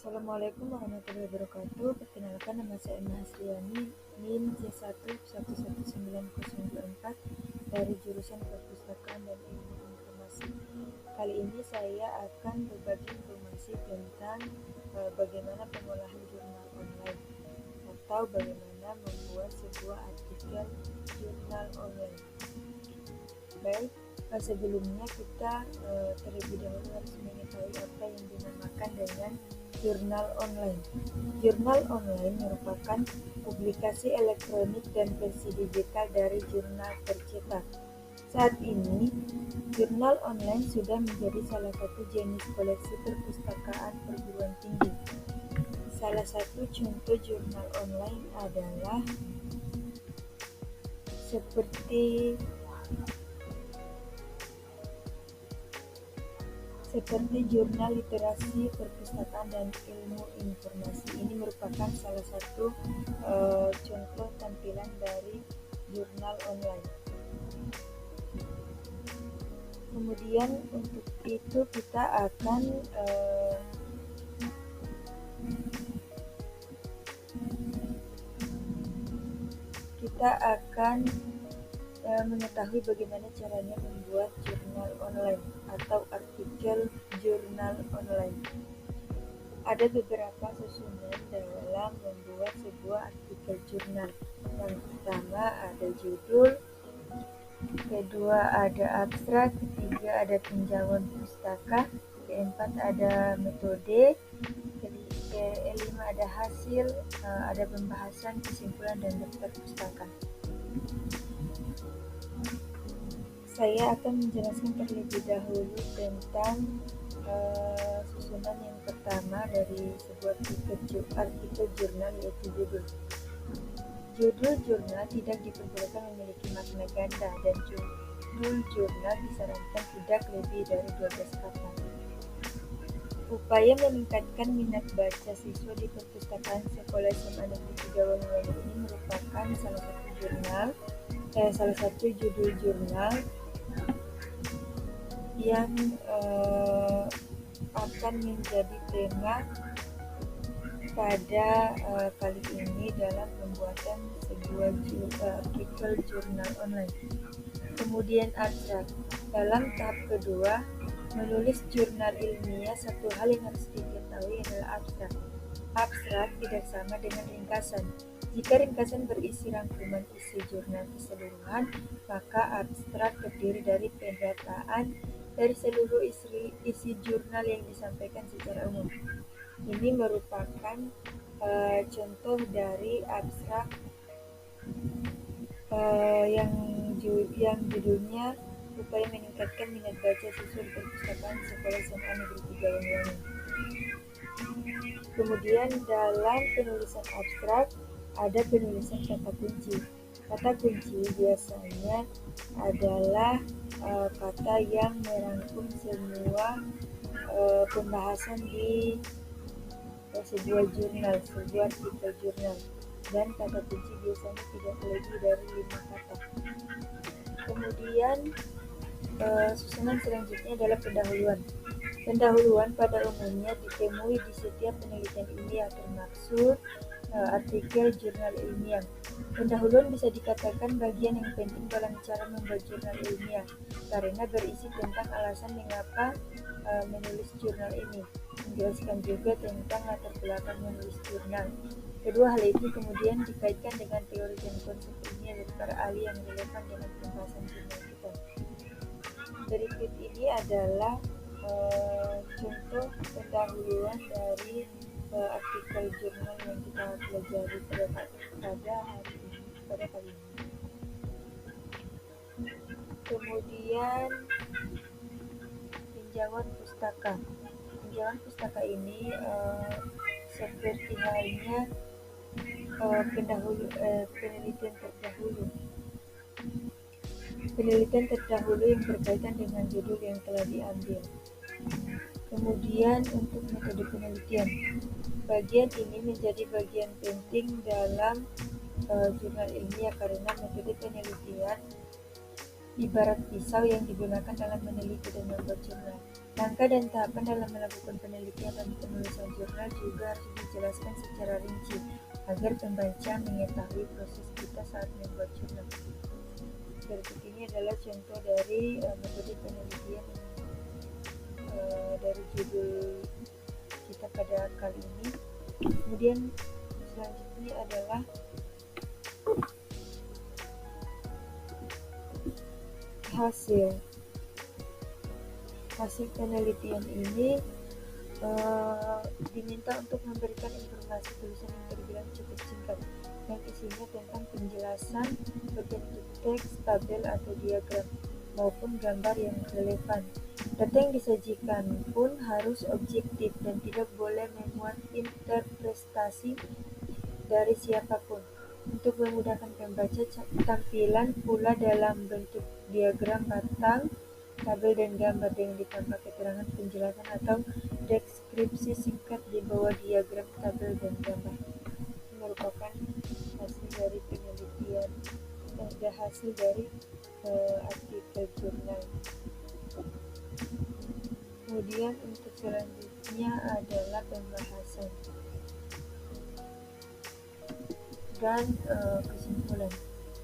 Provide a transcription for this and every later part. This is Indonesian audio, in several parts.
Assalamualaikum warahmatullahi wabarakatuh. Perkenalkan, nama saya Mahasriani, NIM C1119044 dari jurusan Perpustakaan dan Ilmu Informasi. Kali ini saya akan berbagi informasi tentang bagaimana pengolahan jurnal online atau bagaimana membuat sebuah artikel jurnal online. Baik, sebelumnya kita terlebih dahulu harus mengetahui apa yang dinamakan dengan jurnal online. Jurnal online merupakan publikasi elektronik dan versi digital dari jurnal tercetak. Saat ini, jurnal online sudah menjadi salah satu jenis koleksi perpustakaan perguruan tinggi. Salah satu contoh jurnal online adalah seperti jurnal literasi perpustakaan dan ilmu informasi. Ini merupakan salah satu contoh tampilan dari jurnal online. Kemudian untuk itu kita akan mengetahui bagaimana caranya membuat jurnal online atau artikel jurnal online. Ada beberapa susunan dalam membuat sebuah artikel jurnal. Yang pertama ada judul, kedua ada abstrak, ketiga ada tinjauan pustaka, keempat ada metode, kelima ada hasil, ada pembahasan, kesimpulan, dan daftar pustaka. Saya akan menjelaskan terlebih dahulu tentang susunan yang pertama dari sebuah artikel jurnal, yaitu judul. Judul jurnal tidak diperbolehkan memiliki makna ganda, dan judul jurnal disarankan tidak lebih dari 12 kata. Upaya meningkatkan minat baca siswa di perpustakaan sekolah SMA Negeri 3 Wonogiri ini merupakan salah satu judul jurnal yang akan menjadi tema pada kali ini dalam pembuatan sebuah artikel jurnal online. Kemudian abstrak. Dalam tahap kedua, menulis jurnal ilmiah, satu hal yang harus diketahui adalah abstrak. Abstrak tidak sama dengan ringkasan. Jika ringkasan berisi rangkuman isi jurnal keseluruhan, maka abstrak terdiri dari pendataan dari seluruh isi jurnal yang disampaikan secara umum. Ini merupakan contoh dari abstrak yang judulnya upaya meningkatkan minat baca siswa di perpustakaan sekolah SMA Negeri 3 Wonogiri. Kemudian dalam penulisan abstrak ada penulisan kata kunci. Kata kunci biasanya adalah kata yang merangkum semua pembahasan di sebuah artikel jurnal, dan kata kunci biasanya tidak lebih dari 5 kata. Kemudian susunan selanjutnya adalah pendahuluan. Pendahuluan pada umumnya ditemui di setiap penelitian ilmiah, termaksud artikel jurnal ilmiah. Pendahuluan bisa dikatakan bagian yang penting dalam cara membuat jurnal ilmiah, karena berisi tentang alasan mengapa menulis jurnal ini, menjelaskan juga tentang latar belakang menulis jurnal. Kedua hal itu kemudian dikaitkan dengan teori dan konsep ilmiah dari para ahli yang relevan dengan pembahasan jurnal kita. Berikut ini adalah contoh pendahuluan dari artikel jurnal yang kita pelajari pada kali ini. Kemudian tinjauan pustaka. Tinjauan pustaka ini seperti halnya penelitian terdahulu. Penelitian terdahulu yang berkaitan dengan judul yang telah diambil. Kemudian untuk metode penelitian. Bagian ini menjadi bagian penting dalam jurnal ilmiah karena metode penelitian ibarat pisau yang digunakan dalam meneliti dan membuat jurnal. Langkah dan tahapan dalam melakukan penelitian dan penulisan jurnal juga harus dijelaskan secara rinci agar pembaca mengetahui proses kita saat membuat jurnal. Berikut ini adalah contoh dari metode penelitian dari judul kita pada kali ini. Kemudian selanjutnya adalah hasil penelitian ini diminta untuk memberikan informasi tulisan yang terbilang cukup singkat yang isinya tentang penjelasan berbentuk teks, tabel atau diagram maupun gambar yang relevan. Data yang disajikan pun harus objektif dan tidak boleh memuat interpretasi dari siapapun. Untuk memudahkan pembaca, tampilan pula dalam bentuk diagram batang, tabel dan gambar dengan ditambah keterangan penjelasan atau deskripsi singkat di bawah diagram, tabel, dan gambar. Ini merupakan hasil dari penelitian hasil dari artikel jurnal. Kemudian untuk selanjutnya adalah pembahasan dan kesimpulan.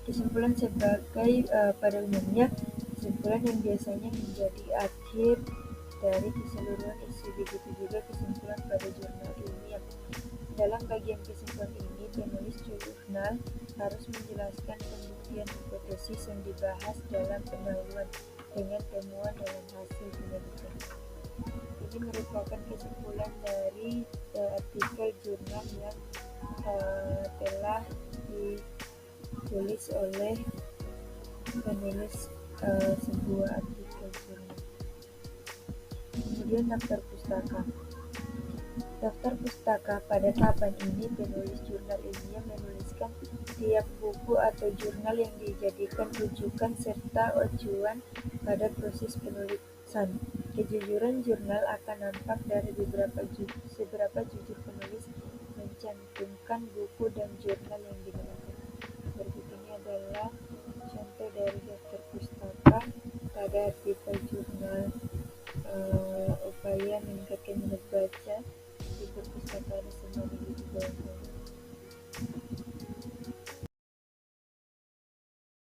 Kesimpulan sebagai pada umumnya kesimpulan yang biasanya menjadi akhir dari keseluruhan isi, begitu juga kesimpulan pada jurnal ilmiah. Dalam bagian kesimpulan ini, penulis jurnal harus menjelaskan pembuktian hipotesis yang dibahas dalam pendahuluan dengan temuan dalam hasil penelitian. Ini merupakan kesimpulan dari artikel jurnal yang telah ditulis oleh penulis sebuah artikel jurnal. Kemudian daftar pustaka. Daftar pustaka. Pada tahapan ini, penulis jurnal ilmiah menuliskan tiap buku atau jurnal yang dijadikan rujukan serta acuan pada proses penulisan. Kejujuran jurnal akan nampak dari seberapa jujur penulis mencantumkan buku dan jurnal yang digunakan. Berikut ini adalah contoh dari daftar pustaka pada artikel jurnal upaya meningkatkan minat baca di perpustakaan semua di bawah.